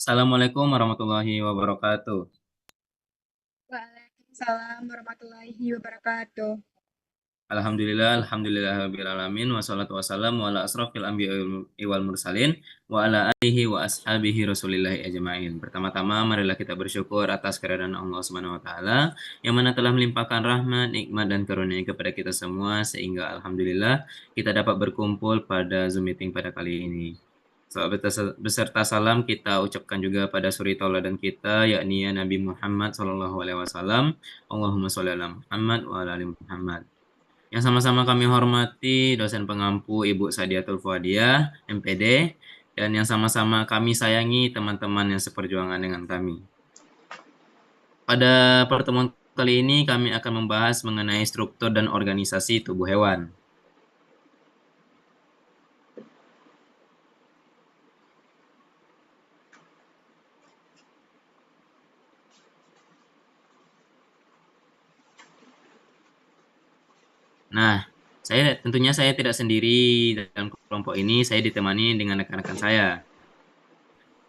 Assalamualaikum warahmatullahi wabarakatuh. Waalaikumsalam warahmatullahi wabarakatuh. Alhamdulillah, alamin, wassalatu wassalamu ala asrofil anbiya wal mursalin, wa ala alihi wa ashabihi rasulillahi ajma'in. Pertama-tama, marilah kita bersyukur atas kehadiran Allah Subhanahu wa taala yang mana telah melimpahkan rahmat, nikmat dan karunia kepada kita semua sehingga alhamdulillah kita dapat berkumpul pada Zoom meeting pada kali ini. Sahabat beserta salam kita ucapkan juga pada suri tauladan kita yakni Nabi Muhammad sallallahu alaihi wasallam. Allahumma sholli ala Muhammad wa ala ali Muhammad. Yang sama-sama kami hormati dosen pengampu Ibu Sadiatul Fuadiah, MPD, dan yang sama-sama kami sayangi teman-teman yang seperjuangan dengan kami. Pada pertemuan kali ini kami akan membahas mengenai struktur dan organisasi tubuh hewan. Nah, saya tidak sendiri dalam kelompok ini, saya ditemani dengan rekan-rekan saya.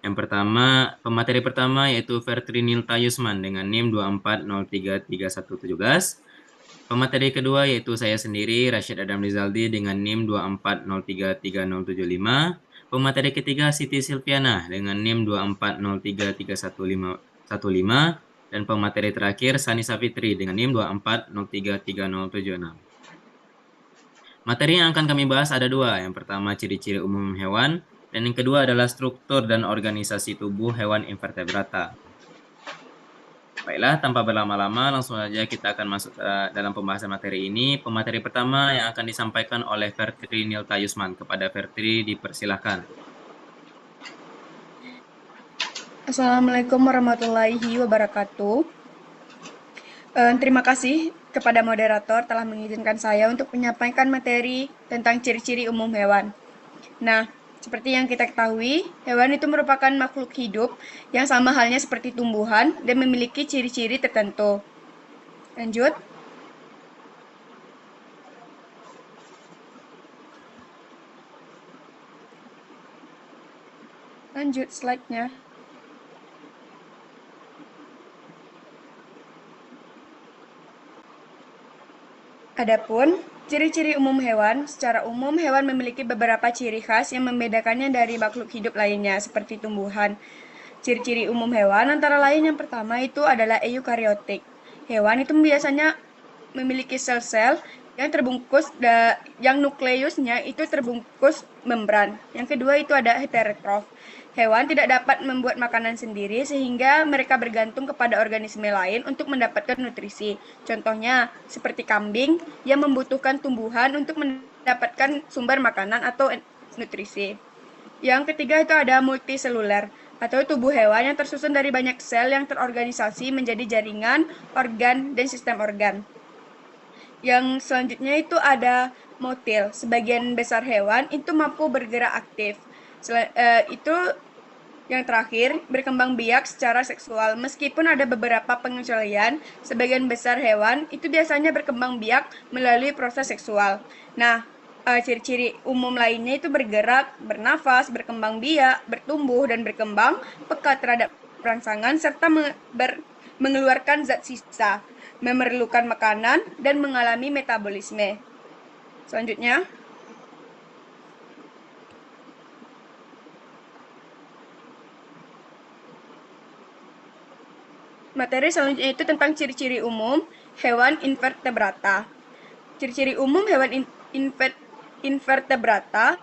Yang pertama, pemateri pertama yaitu Vertrinil Tayusman dengan NIM 2403317. Pemateri kedua yaitu saya sendiri, Rashid Adam Rizaldi dengan NIM 240333075. Pemateri ketiga Siti Silviana dengan NIM 240331515. Dan pemateri terakhir Sani Safitri dengan NIM 240333076. Materi yang akan kami bahas ada dua. Yang pertama ciri-ciri umum hewan, dan yang kedua adalah struktur dan organisasi tubuh hewan invertebrata. Baiklah, tanpa berlama-lama, langsung saja kita akan masuk dalam pembahasan materi ini. Pemateri pertama yang akan disampaikan oleh Vertri Nilta Yusman. Kepada Vertri, dipersilahkan. Assalamualaikum warahmatullahi wabarakatuh. Terima kasih kepada moderator telah mengizinkan saya untuk menyampaikan materi tentang ciri-ciri umum hewan. Nah, seperti yang kita ketahui, hewan itu merupakan makhluk hidup yang sama halnya seperti tumbuhan dan memiliki ciri-ciri tertentu. Lanjut. Lanjut slide-nya. Adapun ciri-ciri umum hewan, secara umum hewan memiliki beberapa ciri khas yang membedakannya dari makhluk hidup lainnya seperti tumbuhan. Ciri-ciri umum hewan antara lain yang pertama itu adalah eukariotik. Hewan itu biasanya memiliki sel-sel yang terbungkus yang nukleusnya itu terbungkus membran. Yang kedua itu ada heterotrof. Hewan tidak dapat membuat makanan sendiri sehingga mereka bergantung kepada organisme lain untuk mendapatkan nutrisi. Contohnya seperti kambing yang membutuhkan tumbuhan untuk mendapatkan sumber makanan atau nutrisi. Yang ketiga itu ada multiseluler atau tubuh hewan yang tersusun dari banyak sel yang terorganisasi menjadi jaringan, organ, dan sistem organ. Yang selanjutnya itu ada motil. Sebagian besar hewan itu mampu bergerak aktif. Itu yang terakhir, berkembang biak secara seksual. Meskipun ada beberapa pengecualian, sebagian besar hewan itu biasanya berkembang biak melalui proses seksual. Nah, ciri-ciri umum lainnya itu bergerak, bernafas, berkembang biak, bertumbuh dan berkembang, peka terhadap rangsangan, serta mengeluarkan zat sisa, memerlukan makanan, dan mengalami metabolisme. Selanjutnya, materi selanjutnya itu tentang ciri-ciri umum hewan invertebrata. Ciri-ciri umum hewan invertebrata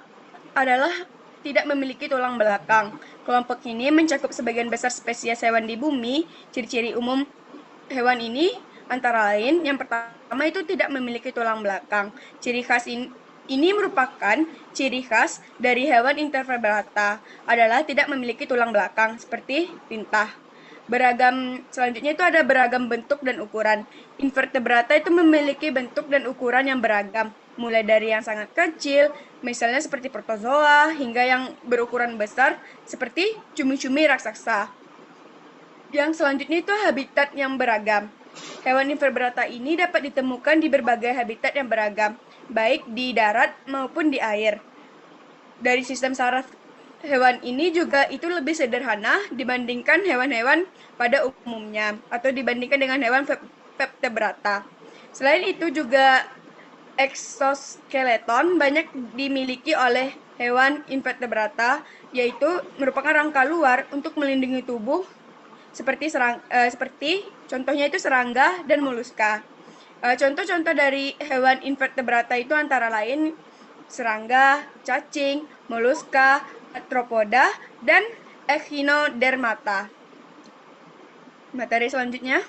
adalah tidak memiliki tulang belakang. Kelompok ini mencakup sebagian besar spesies hewan di bumi. Ciri-ciri umum hewan ini antara lain yang pertama itu tidak memiliki tulang belakang. Ciri khas ini merupakan ciri khas dari hewan invertebrata adalah tidak memiliki tulang belakang seperti lintah. Selanjutnya itu ada beragam bentuk dan ukuran. Invertebrata itu memiliki bentuk dan ukuran yang beragam, mulai dari yang sangat kecil, misalnya seperti protozoa, hingga yang berukuran besar seperti cumi-cumi raksasa. Yang selanjutnya itu habitat yang beragam. Hewan invertebrata ini dapat ditemukan di berbagai habitat yang beragam, baik di darat maupun di air. Dari sistem saraf hewan ini juga itu lebih sederhana dibandingkan hewan-hewan pada umumnya atau dibandingkan dengan hewan vertebrata. Selain itu juga eksoskeleton banyak dimiliki oleh hewan invertebrata, yaitu merupakan rangka luar untuk melindungi tubuh seperti contohnya itu serangga dan moluska. Contoh-contoh dari hewan invertebrata itu antara lain serangga, cacing, moluska, arthropoda, dan echinodermata. Materi selanjutnya.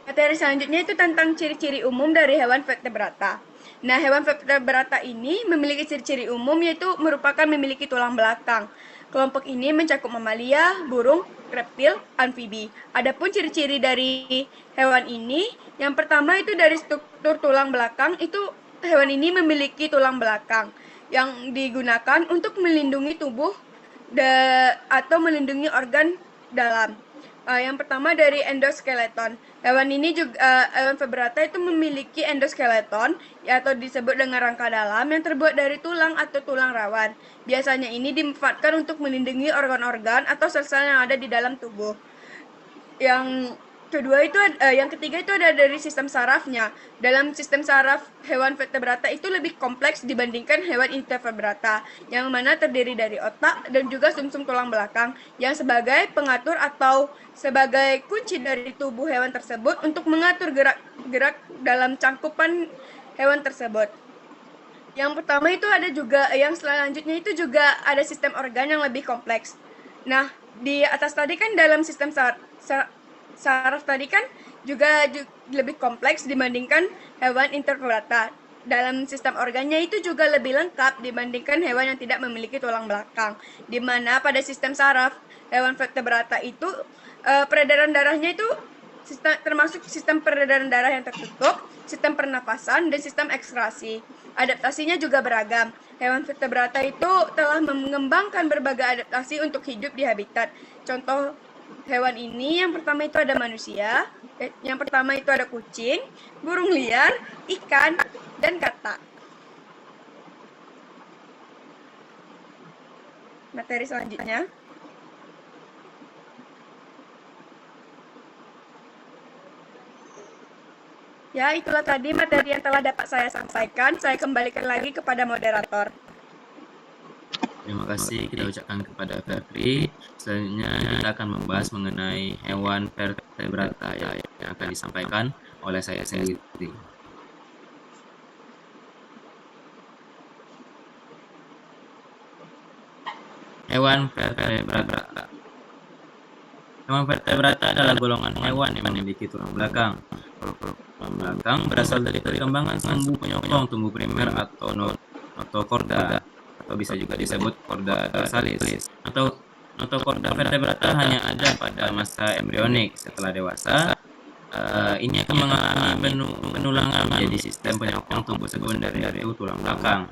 Materi selanjutnya itu tentang ciri-ciri umum dari hewan vertebrata. Nah, hewan vertebrata ini memiliki ciri-ciri umum yaitu merupakan memiliki tulang belakang. Kelompok ini mencakup mamalia, burung, reptil, amfibi. Adapun ciri-ciri dari hewan ini, yang pertama itu dari struktur tulang belakang, itu hewan ini memiliki tulang belakang yang digunakan untuk melindungi tubuh atau melindungi organ dalam. Yang pertama dari endoskeleton. Hewan ini juga hewan vertebrata itu memiliki endoskeleton atau disebut dengan rangka dalam yang terbuat dari tulang atau tulang rawan. Biasanya ini dimanfaatkan untuk melindungi organ-organ atau sel-sel yang ada di dalam tubuh. Yang ketiga itu ada dari sistem sarafnya. Dalam sistem saraf hewan vertebrata itu lebih kompleks dibandingkan hewan invertebrata, yang mana terdiri dari otak dan juga sumsum tulang belakang yang sebagai pengatur atau sebagai kunci dari tubuh hewan tersebut untuk mengatur gerak-gerak dalam cangkupan hewan tersebut. Yang pertama itu ada juga yang selanjutnya itu juga ada sistem organ yang lebih kompleks. Nah, di atas tadi kan dalam sistem saraf tadi kan juga lebih kompleks dibandingkan hewan invertebrata. Dalam sistem organnya itu juga lebih lengkap dibandingkan hewan yang tidak memiliki tulang belakang. Di mana pada sistem saraf hewan vertebrata itu peredaran darahnya itu termasuk sistem peredaran darah yang tertutup, sistem pernapasan, dan sistem ekskrasi. Adaptasinya juga beragam. Hewan vertebrata itu telah mengembangkan berbagai adaptasi untuk hidup di habitat. Contoh hewan ini yang pertama itu ada manusia, yang pertama itu ada kucing, burung liar, ikan, dan katak. Materi selanjutnya. Ya, itulah tadi materi yang telah dapat saya sampaikan. Saya kembalikan lagi kepada moderator. Terima kasih kita ucapkan kepada Febri. Selanjutnya kita akan membahas mengenai hewan vertebrata yang akan disampaikan oleh saya sendiri. Hewan vertebrata. Hewan vertebrata adalah golongan hewan yang memiliki tulang belakang. Tulang belakang berasal dari perkembangan tumbuh penyokong tumbuh primer atau notokorda, atau bisa juga disebut korda dorsalis. Atau notokorda vertebrata hanya ada pada masa embrionik. Setelah dewasa, ini akan mengalami penulangan menjadi sistem penyokong tumbuh sekunder yaitu tulang belakang.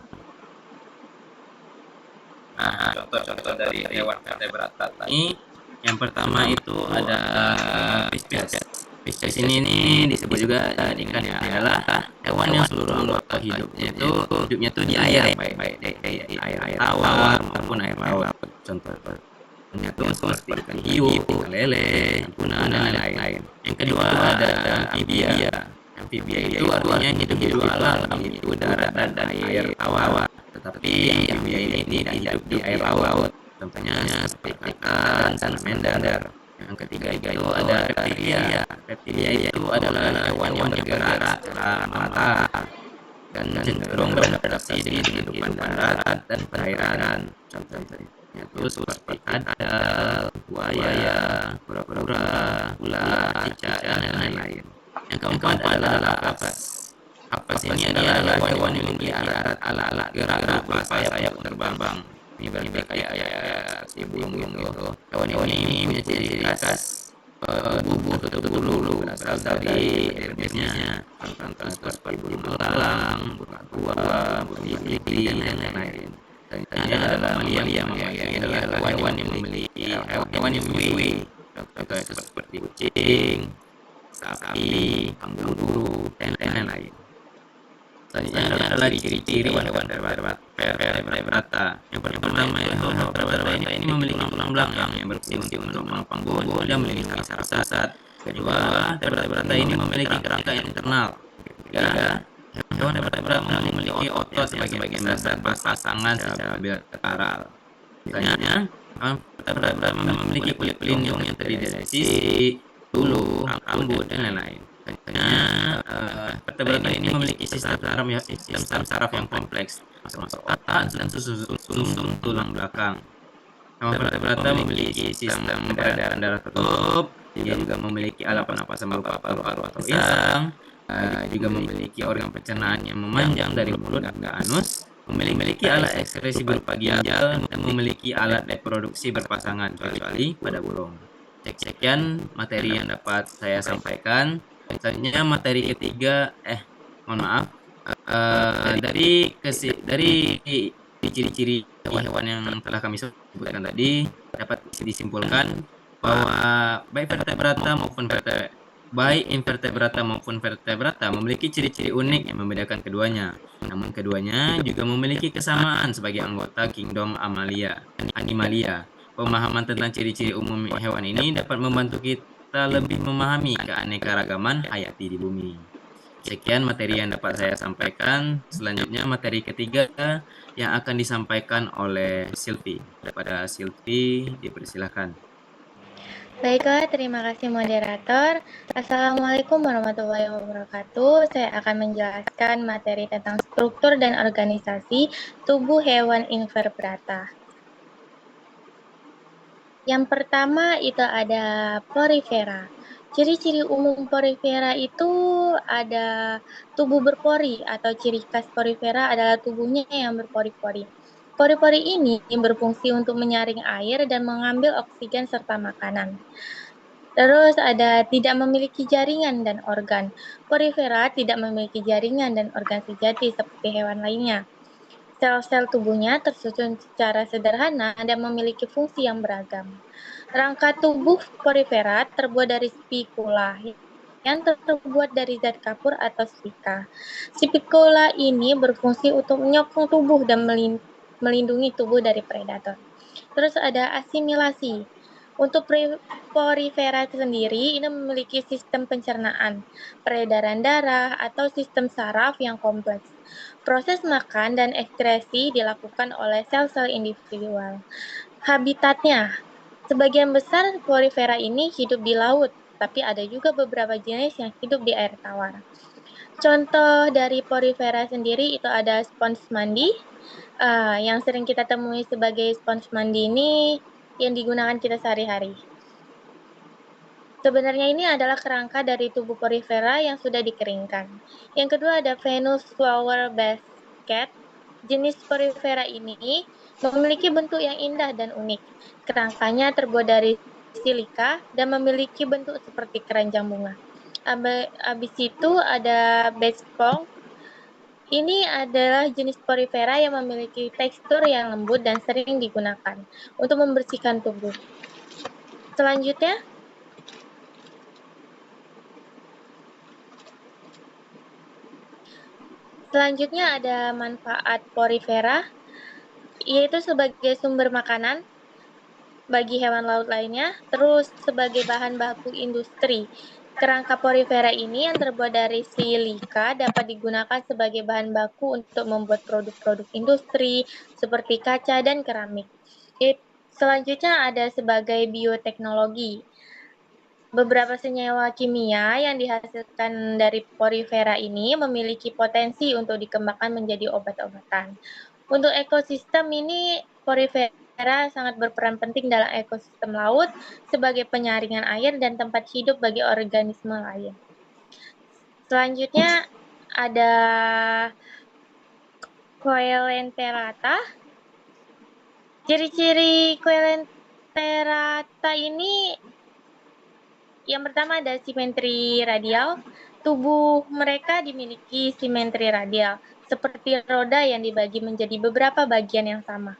Nah, contoh-contoh dari hewan vertebrata ini, yang pertama itu ada Pisces. Pisces ini disebut juga ikan ya, adalah hewan yang seluruh anggota hidupnya itu di air, baik di air tawar maupun air laut. Contohnya itu seperti ikan hiu, ikan lele, tuna, dan lain-lain. Yang kedua ada amfibia. Amfibia itu artinya hidup di dua alam, yaitu udara dan air tawar. Tetapi amfibia ini tidak hidup di air laut. Contohnya seperti ikan dan salamander. Yang ketiga itu ada reptilia. Reptilia itu adalah hewan yang bergerak secara merata dan cenderung beradaptasi dengan kehidupan darat dan perairan. Contohnya itu seperti kadal, buaya, kura-kura, ular, cicak, dan lain-lain. Yang keempat adalah apes. Apes ini adalah hewan yang memiliki alat gerak berupa sayap terbang. Ini berarti kayak si burung gitu. Hewan ini punya ciri khas tubuh tutup bulu berasal dari dermisnya. Contoh seperti burung elang, burung tua, burung gili, dan lain-lain. Ini adalah mamalia. Ini adalah hewan yang memiliki hewan yang menyusui. Contoh seperti kucing, sapi, kanguru, dan lain-lain. Selanjutnya adalah ciri-ciri hewan vertebrata. Yang pertama itu hewan vertebrata ini memiliki tulang belakang yang berfungsi untuk menopang tubuh dan melindungi saraf. Kedua, vertebrata ini memiliki kerangka internal. Ketiga, hewan vertebrata memiliki otot sebagai dasar pasangan secara bilateral. Selanjutnya, hewan vertebrata memiliki kulit pelindung yang terdiri dari sisi, tulang, rambut, dan lain-lain. Vertebrata ini memiliki sistem saraf yang kompleks, termasuk otak dan sumsum tulang belakang. Hewan vertebrata memiliki sistem peredaran darah tertutup, juga memiliki alat pernapasan berupa paru-paru atau insang, juga memiliki organ pencernaan yang memanjang dari mulut hingga anus, memiliki alat ekskresi berupa ginjal, dan memiliki alat reproduksi berpasangan, kecuali pada burung. Sekian materi yang dapat saya sampaikan. Selanjutnya materi ketiga, mohon maaf, dari ciri-ciri hewan yang telah kami sebutkan tadi dapat disimpulkan bahwa baik invertebrata maupun vertebrata memiliki ciri-ciri unik yang membedakan keduanya. Namun keduanya juga memiliki kesamaan sebagai anggota kingdom Animalia. Pemahaman tentang ciri-ciri umum hewan ini dapat membantu kita lebih memahami keanekaragaman hayati di bumi. Sekian materi yang dapat saya sampaikan. Selanjutnya materi ketiga yang akan disampaikan oleh Silvi. Kepada Silvi, dipersilahkan. Baiklah, terima kasih moderator. Assalamualaikum warahmatullahi wabarakatuh. Saya akan menjelaskan materi tentang struktur dan organisasi tubuh hewan invertebrata. Yang pertama itu ada porifera. Ciri-ciri umum porifera itu ada tubuh berpori atau ciri khas porifera adalah tubuhnya yang berpori-pori. Pori-pori ini berfungsi untuk menyaring air dan mengambil oksigen serta makanan. Terus ada tidak memiliki jaringan dan organ. Porifera tidak memiliki jaringan dan organ sejati seperti hewan lainnya. Sel-sel tubuhnya tersusun secara sederhana dan memiliki fungsi yang beragam. Rangka tubuh porifera terbuat dari spikula yang terbuat dari zat kapur atau silika. Spikula ini berfungsi untuk menyokong tubuh dan melindungi tubuh dari predator. Terus ada asimilasi. Untuk porifera sendiri ini memiliki sistem pencernaan, peredaran darah, atau sistem saraf yang kompleks. Proses makan dan ekskresi dilakukan oleh sel-sel individual. Habitatnya, sebagian besar porifera ini hidup di laut, tapi ada juga beberapa jenis yang hidup di air tawar. Contoh dari porifera sendiri itu ada spons mandi, yang sering kita temui sebagai spons mandi ini yang digunakan kita sehari-hari. Sebenarnya ini adalah kerangka dari tubuh porifera yang sudah dikeringkan. Yang kedua ada Venus flower basket. Jenis porifera ini memiliki bentuk yang indah dan unik. Kerangkanya terbuat dari silika dan memiliki bentuk seperti keranjang bunga. Habis itu ada baseball. Ini adalah jenis porifera yang memiliki tekstur yang lembut dan sering digunakan untuk membersihkan tubuh. Selanjutnya ada manfaat porifera, yaitu sebagai sumber makanan bagi hewan laut lainnya, terus sebagai bahan baku industri. Kerangka porifera ini yang terbuat dari silika dapat digunakan sebagai bahan baku untuk membuat produk-produk industri seperti kaca dan keramik. Selanjutnya ada sebagai bioteknologi. Beberapa senyawa kimia yang dihasilkan dari porifera ini memiliki potensi untuk dikembangkan menjadi obat-obatan. Untuk ekosistem ini, porifera sangat berperan penting dalam ekosistem laut sebagai penyaringan air dan tempat hidup bagi organisme lain. Selanjutnya ada Coelenterata. Ciri-ciri Coelenterata ini yang pertama ada simetri radial. Tubuh mereka dimiliki simetri radial, seperti roda yang dibagi menjadi beberapa bagian yang sama.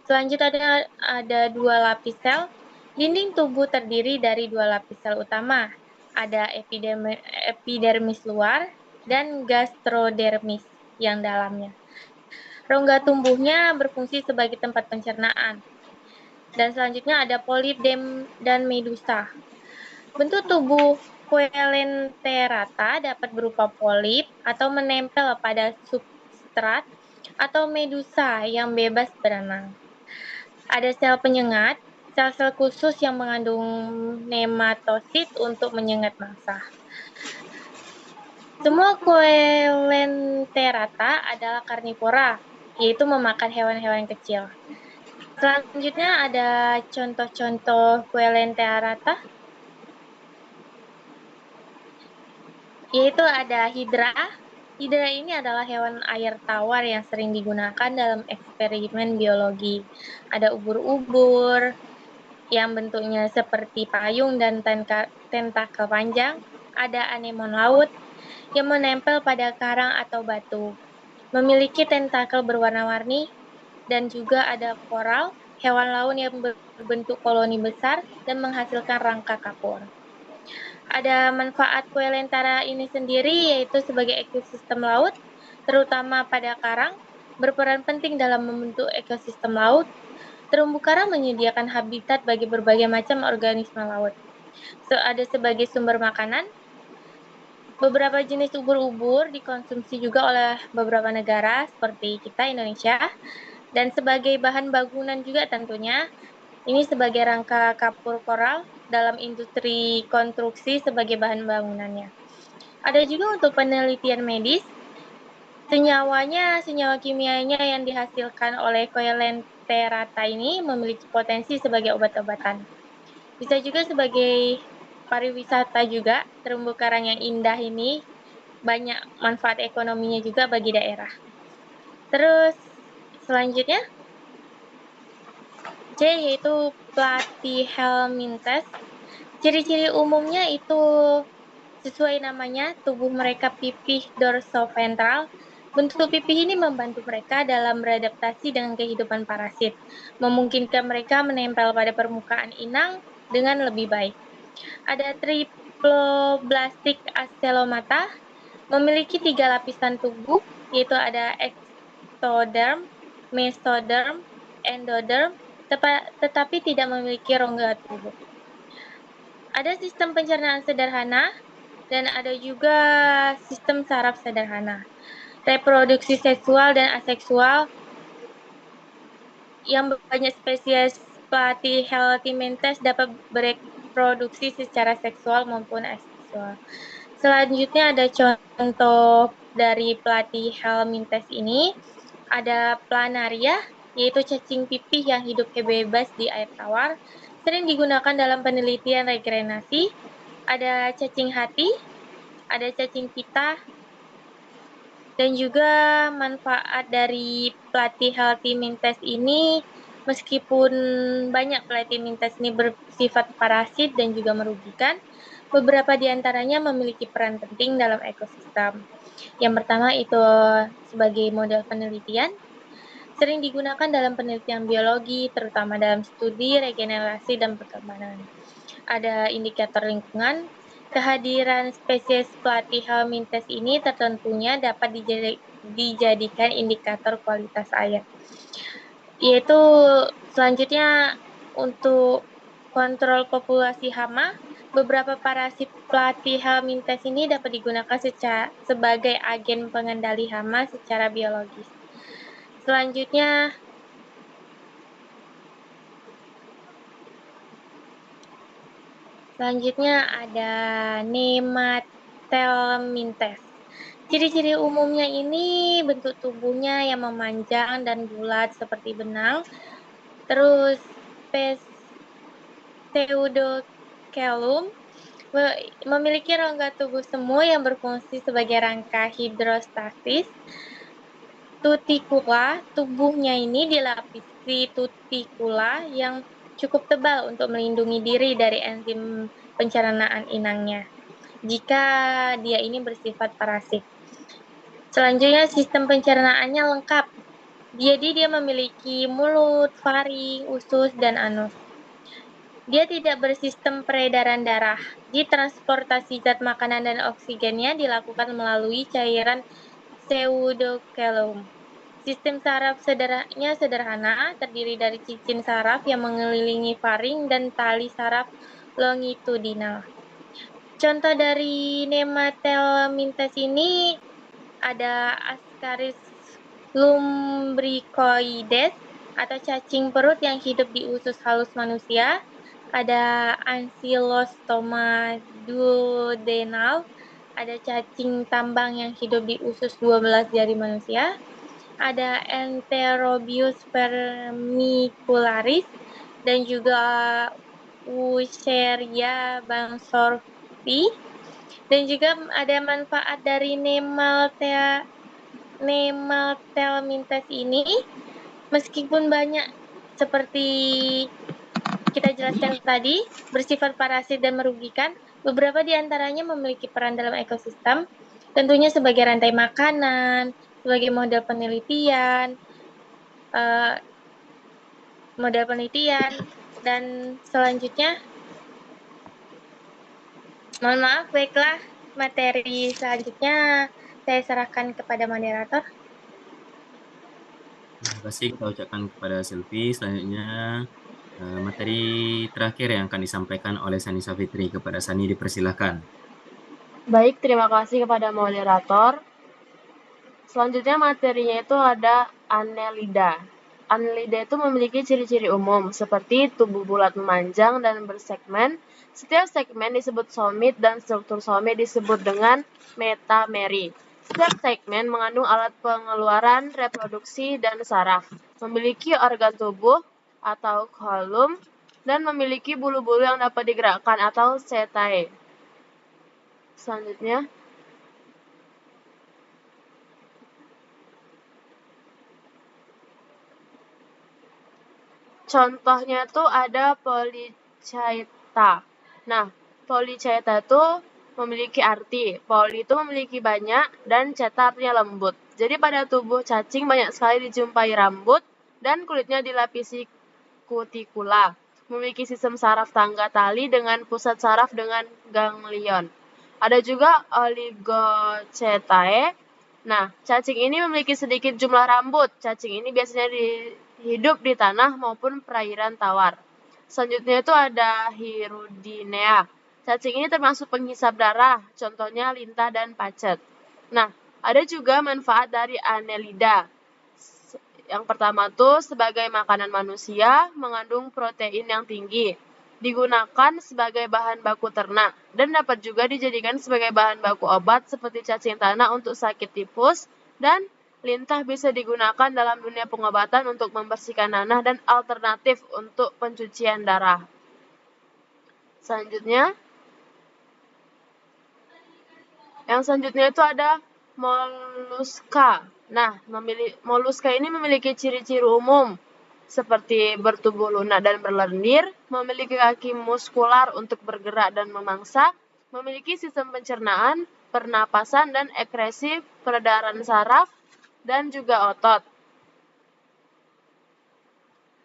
Selanjutnya ada dua lapis sel. Dinding tubuh terdiri dari dua lapis sel utama. Ada epidermis luar dan gastrodermis yang dalamnya. Rongga tumbuhnya berfungsi sebagai tempat pencernaan. Dan selanjutnya ada polip dan medusa. Bentuk tubuh Coelenterata dapat berupa polip atau menempel pada substrat atau medusa yang bebas berenang. Ada sel penyengat, sel-sel khusus yang mengandung nematosid untuk menyengat mangsa. Semua Coelenterata adalah karnivora, yaitu memakan hewan-hewan kecil. Selanjutnya ada contoh-contoh Coelenterata, yaitu ada hidra. Hidra ini adalah hewan air tawar yang sering digunakan dalam eksperimen biologi. Ada ubur-ubur yang bentuknya seperti payung dan tentakel panjang. Ada anemon laut yang menempel pada karang atau batu. Memiliki tentakel berwarna-warni, dan juga ada koral, hewan laut yang berbentuk koloni besar dan menghasilkan rangka kapur. Ada manfaat Coelentera ini sendiri yaitu sebagai ekosistem laut, terutama pada karang, berperan penting dalam membentuk ekosistem laut. Terumbu karang menyediakan habitat bagi berbagai macam organisme laut. Ada sebagai sumber makanan. Beberapa jenis ubur-ubur dikonsumsi juga oleh beberapa negara seperti kita, Indonesia, dan sebagai bahan bangunan juga tentunya. Ini sebagai rangka kapur koral dalam industri konstruksi sebagai bahan bangunannya. Ada juga untuk penelitian medis, senyawa kimianya yang dihasilkan oleh Coelenterata ini memiliki potensi sebagai obat-obatan. Bisa juga sebagai pariwisata juga, terumbu karang yang indah ini banyak manfaat ekonominya juga bagi daerah. Terus selanjutnya C yaitu Platyhelminthes. Ciri-ciri umumnya itu sesuai namanya, tubuh mereka pipih dorsoventral. Bentuk pipih ini membantu mereka dalam beradaptasi dengan kehidupan parasit, memungkinkan mereka menempel pada permukaan inang dengan lebih baik. Ada Triploblastic acelomata, memiliki 3 lapisan tubuh, yaitu ada ectoderm, mesoderm, endoderm, tetapi tidak memiliki rongga tubuh. Ada sistem pencernaan sederhana, dan ada juga sistem saraf sederhana. Reproduksi seksual dan aseksual yang banyak spesies Platyhelminthes dapat bereproduksi secara seksual maupun aseksual. Selanjutnya ada contoh dari Platyhelminthes ini, ada planaria, yaitu cacing pipih yang hidup bebas di air tawar, sering digunakan dalam penelitian rekreasi. Ada cacing hati, ada cacing pita, dan juga manfaat dari Platyhelminthes ini, meskipun banyak Platyhelminthes ini bersifat parasit dan juga merugikan, beberapa di antaranya memiliki peran penting dalam ekosistem. Yang pertama itu sebagai model penelitian, sering digunakan dalam penelitian biologi, terutama dalam studi regenerasi dan perkembangan. Ada indikator lingkungan. Kehadiran spesies Platyhelminthes ini tentunya dapat dijadikan indikator kualitas air. Yaitu selanjutnya untuk kontrol populasi hama, beberapa parasit Platyhelminthes ini dapat digunakan sebagai agen pengendali hama secara biologis. Selanjutnya ada Nemathelminthes. Ciri-ciri umumnya ini bentuk tubuhnya yang memanjang dan bulat seperti benang. Terus pseudocelum memiliki rongga tubuh semu yang berfungsi sebagai rangka hidrostatis. Tuticula, tubuhnya ini dilapisi tuticula yang cukup tebal untuk melindungi diri dari enzim pencernaan inangnya jika dia ini bersifat parasit. Selanjutnya sistem pencernaannya lengkap. Jadi dia memiliki mulut, faring, usus, dan anus. Dia tidak bersistem peredaran darah. Di transportasi zat makanan dan oksigennya dilakukan melalui cairan pseudokelum. Sistem saraf sederhana, terdiri dari cincin saraf yang mengelilingi faring dan tali saraf longitudinal. Contoh dari Nemathelmintes ini ada Ascaris lumbricoides atau cacing perut yang hidup di usus halus manusia, ada Ankylostoma duodenal, ada cacing tambang yang hidup di usus 12 jari manusia, ada Enterobius vermicularis, dan juga Wucheria bangsdorffii, dan juga ada manfaat dari Nemathelmintes ini, meskipun banyak seperti kita jelaskan tadi, bersifat parasit dan merugikan, beberapa di antaranya memiliki peran dalam ekosistem, tentunya sebagai rantai makanan, sebagai model penelitian, dan selanjutnya, mohon maaf, baiklah, materi selanjutnya saya serahkan kepada moderator. Terima kasih kita ucapkan kepada Silvi. Selanjutnya materi terakhir yang akan disampaikan oleh Sani Safitri. Kepada Sani dipersilahkan. Baik, terima kasih kepada moderator. Selanjutnya materinya itu ada Annelida. Annelida itu memiliki ciri-ciri umum seperti tubuh bulat memanjang dan bersegmen. Setiap segmen disebut somit dan struktur somit disebut dengan metameri. Setiap segmen mengandung alat pengeluaran, reproduksi, dan saraf. Memiliki organ tubuh atau kolum dan memiliki bulu-bulu yang dapat digerakkan atau setae. Selanjutnya, contohnya tuh ada Polychaeta. Nah, Polychaeta itu memiliki arti. Poly itu memiliki banyak dan chaeta artinya lembut. Jadi pada tubuh cacing banyak sekali dijumpai rambut dan kulitnya dilapisi kutikula. Memiliki sistem saraf tangga tali dengan pusat saraf dengan ganglion. Ada juga Oligochaetae. Nah, cacing ini memiliki sedikit jumlah rambut. Cacing ini biasanya hidup di tanah maupun perairan tawar. Selanjutnya itu ada Hirudinea. Cacing ini termasuk penghisap darah, contohnya lintah dan pacet. Nah, ada juga manfaat dari Annelida. Yang pertama tuh sebagai makanan manusia, mengandung protein yang tinggi. Digunakan sebagai bahan baku ternak dan dapat juga dijadikan sebagai bahan baku obat seperti cacing tanah untuk sakit tifus, dan lintah bisa digunakan dalam dunia pengobatan untuk membersihkan nanah dan alternatif untuk pencucian darah. Yang selanjutnya itu ada moluska. Nah, moluska ini memiliki ciri-ciri umum seperti bertubuh lunak dan berlendir, memiliki kaki muskular untuk bergerak dan memangsa, memiliki sistem pencernaan, pernapasan, dan ekskresi peredaran saraf, dan juga otot.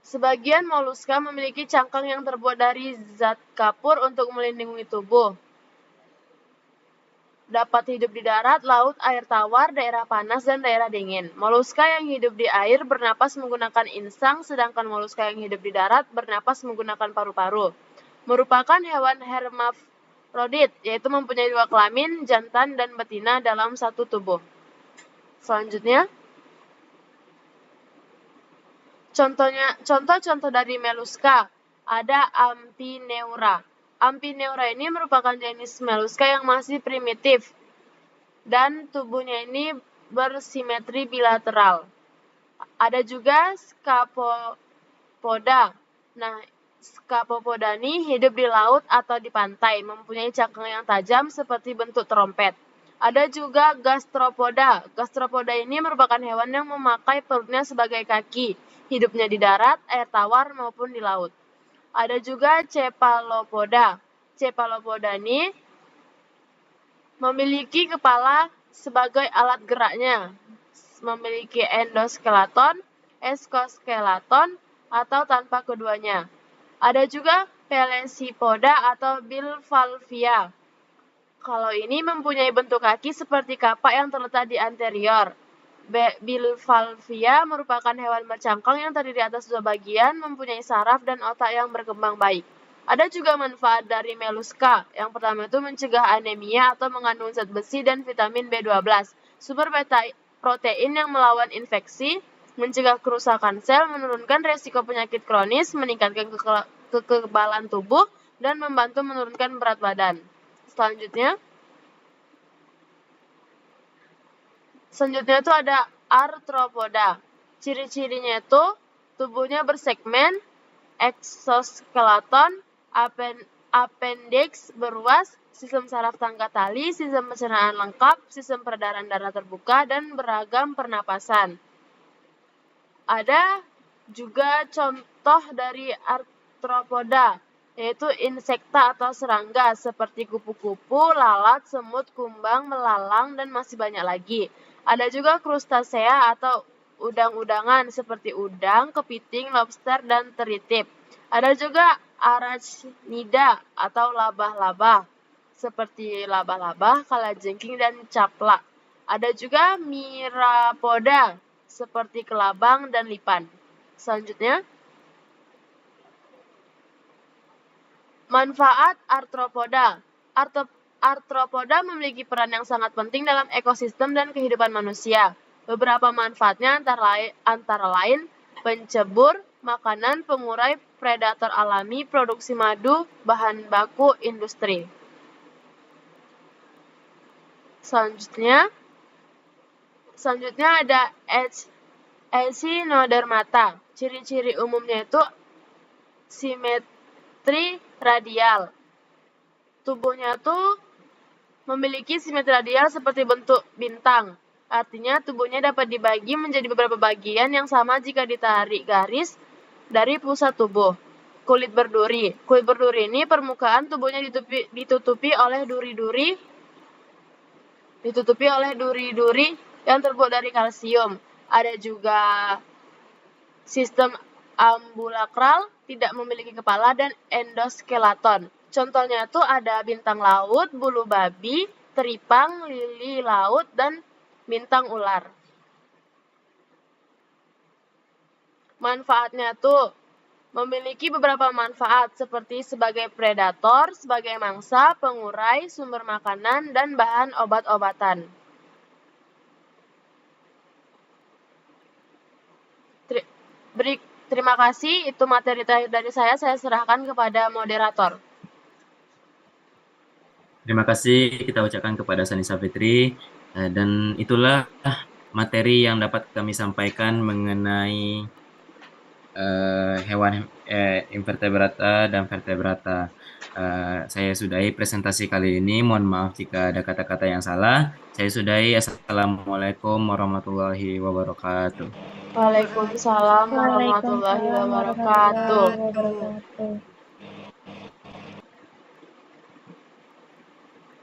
Sebagian moluska memiliki cangkang yang terbuat dari zat kapur untuk melindungi tubuh. Dapat hidup di darat, laut, air tawar, daerah panas, dan daerah dingin. Moluska yang hidup di air bernapas menggunakan insang, sedangkan moluska yang hidup di darat bernapas menggunakan paru-paru. Merupakan hewan hermafrodit, yaitu mempunyai 2 kelamin, jantan dan betina dalam satu tubuh. Selanjutnya, contoh dari meluska ada Amphineura. Amphineura ini merupakan jenis meluska yang masih primitif dan tubuhnya ini bersimetri bilateral. Ada juga Scapopoda. Nah, Scapopoda ini hidup di laut atau di pantai, mempunyai cangkang yang tajam seperti bentuk trompet. Ada juga Gastropoda. Gastropoda ini merupakan hewan yang memakai perutnya sebagai kaki, hidupnya di darat, air tawar maupun di laut. Ada juga Cephalopoda. Cephalopoda ini memiliki kepala sebagai alat geraknya, memiliki endoskeleton, eksoskeleton, atau tanpa keduanya. Ada juga Pelecypoda atau Bivalvia. Kalau ini mempunyai bentuk kaki seperti kapak yang terletak di anterior. Bivalvia merupakan hewan bercangkang yang terdiri atas dua bagian, mempunyai saraf dan otak yang berkembang baik. Ada juga manfaat dari Meluska. Yang pertama itu mencegah anemia atau mengandung zat besi dan vitamin B12. Sumber protein yang melawan infeksi, mencegah kerusakan sel, menurunkan resiko penyakit kronis, meningkatkan kekebalan tubuh, dan membantu menurunkan berat badan. Selanjutnya itu ada Arthropoda. Ciri-cirinya itu tubuhnya bersegmen, eksoskeleton, appendix beruas, sistem saraf tangga tali, sistem pencernaan lengkap, sistem peredaran darah terbuka, dan beragam pernapasan. Ada juga contoh dari arthropoda, yaitu insekta atau serangga seperti kupu-kupu, lalat, semut, kumbang, melalang, dan masih banyak lagi. Ada juga krustasea atau udang-udangan seperti udang, kepiting, lobster, dan teritip. Ada juga arachnida atau labah-labah seperti labah-labah, kalajengking, dan caplak. Ada juga mirapoda seperti kelabang dan lipan. Selanjutnya, manfaat arthropoda. Arthropoda memiliki peran yang sangat penting dalam ekosistem dan kehidupan manusia. Beberapa manfaatnya antara lain pencebur, makanan, pengurai, predator alami, produksi madu, bahan baku industri. Selanjutnya ada Echinodermata. Ciri-ciri umumnya itu simetri radial. Tubuhnya tuh memiliki simetri radial seperti bentuk bintang. Artinya tubuhnya dapat dibagi menjadi beberapa bagian yang sama jika ditarik garis dari pusat tubuh. Kulit berduri. Kulit berduri ini permukaan tubuhnya ditutupi oleh duri-duri yang terbuat dari kalsium. Ada juga sistem ambulakral, tidak memiliki kepala, dan endoskeleton. Contohnya itu ada bintang laut, bulu babi, teripang, lili laut, dan bintang ular. Manfaatnya tuh memiliki beberapa manfaat seperti sebagai predator, sebagai mangsa, pengurai, sumber makanan, dan bahan obat-obatan. Terima kasih, itu materi dari saya serahkan kepada moderator. Terima kasih kita ucapkan kepada Sanisa Fitri, dan itulah materi yang dapat kami sampaikan mengenai hewan invertebrata dan vertebrata. Saya sudahi presentasi kali ini. Mohon maaf jika ada kata-kata yang salah. Saya sudahi. Assalamualaikum warahmatullahi wabarakatuh. Waalaikumsalam warahmatullahi wabarakatuh.